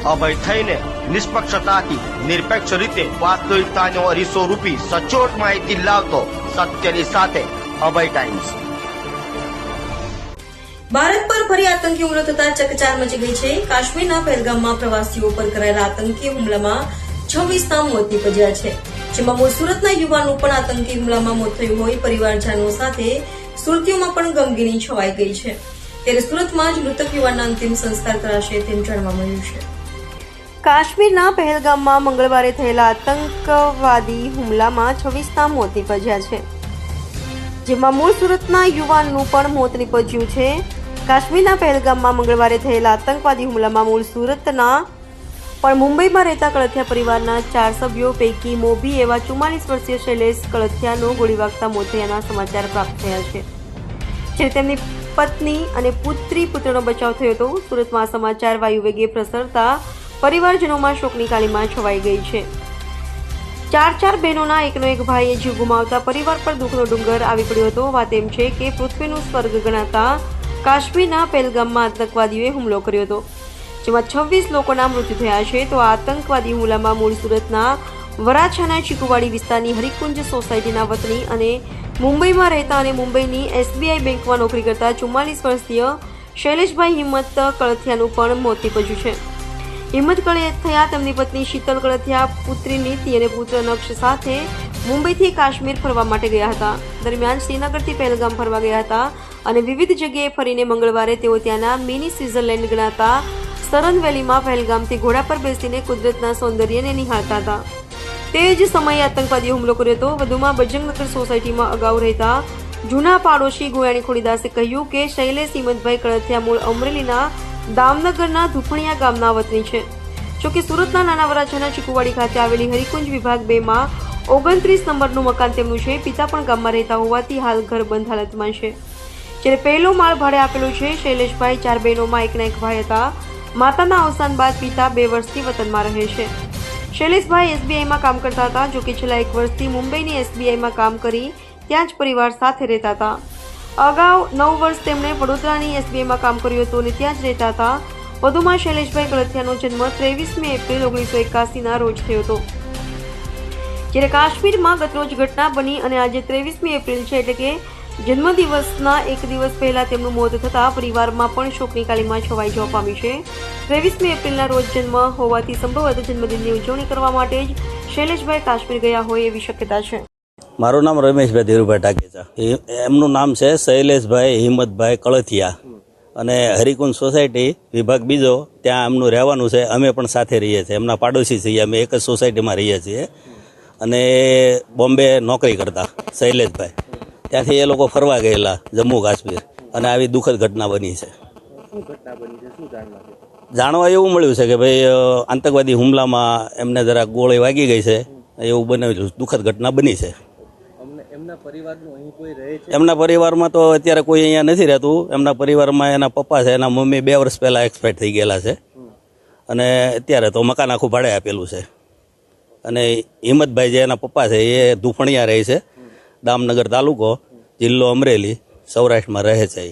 અભય થઈને નિષ્પક્ષતાથી નિરપેક્ષ રીતે વાસ્તવિકતાનો અરીસો રૂપી સચોટ માહિતી લાવતો સત્યની સાથે અભય ટાઈમ્સ। ભારત પર ફરી આતંકી હુમલો થતા ચકચાર મચી ગઈ છે। કાશ્મીરના પહેલગામમાં પ્રવાસીઓ પર કરાયેલા આતંકી હુમલામાં 26ના મોત નીપજ્યા છે, જેમાં મૂળ સુરતના યુવાનનું પણ આતંકી હુમલામાં મોત થયું હોય પરિવારજનો સાથે સુરતીઓમાં પણ ગમગીની છવાઈ ગઈ છે। ત્યારે સુરતમાં જ મૃતક યુવાનના અંતિમ સંસ્કાર કરાશે તેમ જાણવા મળ્યું છે। કાશ્મીરના પહેલગામમાં મંગળવારે થયેલા આતંકવાદી હુમલામાં 26ના મોત નીપજ્યા છે, જેમાં મૂળ સુરતના યુવાનનું પણ મોત નીપજ્યું છે। કાશ્મીરના પહેલગામમાં મંગળવારે થયેલા આતંકવાદી હુમલામાં મૂળ સુરતના પણ મુંબઈમાં રહેતા કળથિયા પરિવારના 4 સભ્યો પૈકી મોભી એવા 44 વર્ષીય શૈલેષ કળથિયાનો ગોળી વાગતા મોત થયાના સમાચાર પ્રાપ્ત થયા છે, જ્યારે તેમની પત્ની અને પુત્રનો બચાવ થયો હતો। સુરતમાં આ સમાચાર વાયુવેગે પ્રસરતા પરિવારજનોમાં શોકની કાળીમાં છવાઈ ગઈ છે। 4 બહેનોના એકનો એક ભાઈએ જીવ ગુમાવતા પરિવાર પર દુઃખનો ડુંગર આવી પડ્યો હતો। વાત એમ છે કે પૃથ્વીનું સ્વર્ગ ગણાતા કાશ્મીરના પહેલગામમાં આતંકવાદીઓએ હુમલો કર્યો હતો, જેમાં 26 લોકોના મૃત્યુ થયા છે। તો આ આતંકવાદી હુમલામાં મૂળ સુરતના વરાછાના ચીકુવાડી વિસ્તારની હરિકુંજ સોસાયટીના વતની અને મુંબઈમાં રહેતા અને મુંબઈની SBI બેંકમાં નોકરી કરતા 44 વર્ષીય શૈલેષભાઈ હિંમત કળથિયાનું પણ મોત નીપજ્યું છે। હિંમત કળથિયા તેમની પત્ની શીતલ કળથિયા, પુત્રી નીતિ અને પુત્ર નક્ષ સાથે મુંબઈથી કાશ્મીર ફરવા માટે ગયા હતા। દરમિયાન શ્રીનગરથી પહેલગામ ફરવા ગયા હતા અને વિવિધ જગ્યાએ ફરીને મંગળવારે તેઓ ત્યાંના મિની સ્વિટ્ઝરલેન્ડ ગણાતા સરન વેલીમાં પહેલગામથી ઘોડા પર બેસીને કુદરતના સૌંદર્યને નિહાળતા હતા। તે જ સમયે આતંકવાદીઓ હુમલો કર્યો હતો। વધુમાં બજરંગનગર સોસાયટીમાં અગાઉ રહેતા જૂના પાડોશી ગોયાણી ખોડીદાસે કહ્યું કે શૈલેષ હિંમતભાઈ કળથિયા મૂળ અમરેલીના દામનગરના ધુફણિયા ગામના વતની છે, જોકે સુરતના નાના વરાછાના ચીકુવાડી ખાતે આવેલી હરિકુંજ વિભાગ 2માં 29 નંબરનું મકાન તેમનું છે। પિતા પણ ગામમાં રહેતા હોવાથી હાલ ઘર બંધ હાલતમાં છે, જ્યારે પહેલો માળ ભાડે આપેલો છે। શૈલેષભાઈ 4 બહેનોમાં એકના એક ભાઈ હતા। માતાના અવસાન બાદ પિતા 2 વર્ષથી વતનમાં રહે છે। શૈલેષભાઈ SBIમાં કામ કરતા હતા, જોકે છેલ્લા 1 વર્ષથી મુંબઈની SBIમાં કામ કરી ત્યાં જ પરિવાર સાથે રહેતા હતા। અગાઉ 9 વર્ષ તેમણે વડોદરાની SBIમાં કામ કર્યું હતું અને ત્યાં જ રહેતા હતા। વધુમાં શૈલેષભાઈ કળથિયાનો જન્મ 23મી એપ્રિલ 1981ના રોજ થયો હતો, જ્યારે કાશ્મીરમાં ગતરોજ ઘટના બની અને આજે 23મી એપ્રિલ છે, એટલે કે જન્મદિવસના 1 દિવસ પહેલા તેમનું મોત થતાં પરિવારમાં પણ શોકની કાળીમાં છવાઈ જવા પામી છે। 23મી એપ્રિલના રોજ જન્મ હોવાથી સંભવતઃ જન્મદિનની ઉજવણી કરવા માટે જ શૈલેષભાઈ કાશ્મીર ગયા હોય એવી શક્યતા છે। મારું નામ રમેશભાઈ ધીરુભાઈ ટાકેચા, એમનું નામ છે શૈલેષભાઈ હિંમતભાઈ કળથિયા અને હરિકુંજ સોસાયટી વિભાગ 2 ત્યાં એમનું રહેવાનું છે। અમે પણ સાથે રહીએ છીએ, એમના પાડોશી છીએ, અમે એક જ સોસાયટીમાં રહીએ છીએ અને બોમ્બે નોકરી કરતા શૈલેષભાઈ। ત્યાંથી એ લોકો ફરવા ગયેલા જમ્મુ કાશ્મીર અને આવી દુઃખદ ઘટના બની છે। જાણવા એવું મળ્યું છે કે ભાઈ આતંકવાદી હુમલામાં એમને જરાક ગોળી વાગી ગઈ છે એવું બનેલું દુઃખદ ઘટના બની છે। એમના પરિવારમાં તો અત્યારે કોઈ અહીંયા નથી રહેતું। એમના પરિવારમાં એના પપ્પા છે, એના મમ્મી 2 વર્ષ પહેલા એક્સપાયર થઈ ગયેલા છે અને અત્યારે તો મકાન આખું ભાડે આપેલું છે। અને હિંમતભાઈ જે એના પપ્પા છે એ ધુફણિયા રહે છે, દામનગર તાલુકો, જિલ્લો અમરેલી, સૌરાષ્ટ્રમાં રહે છે।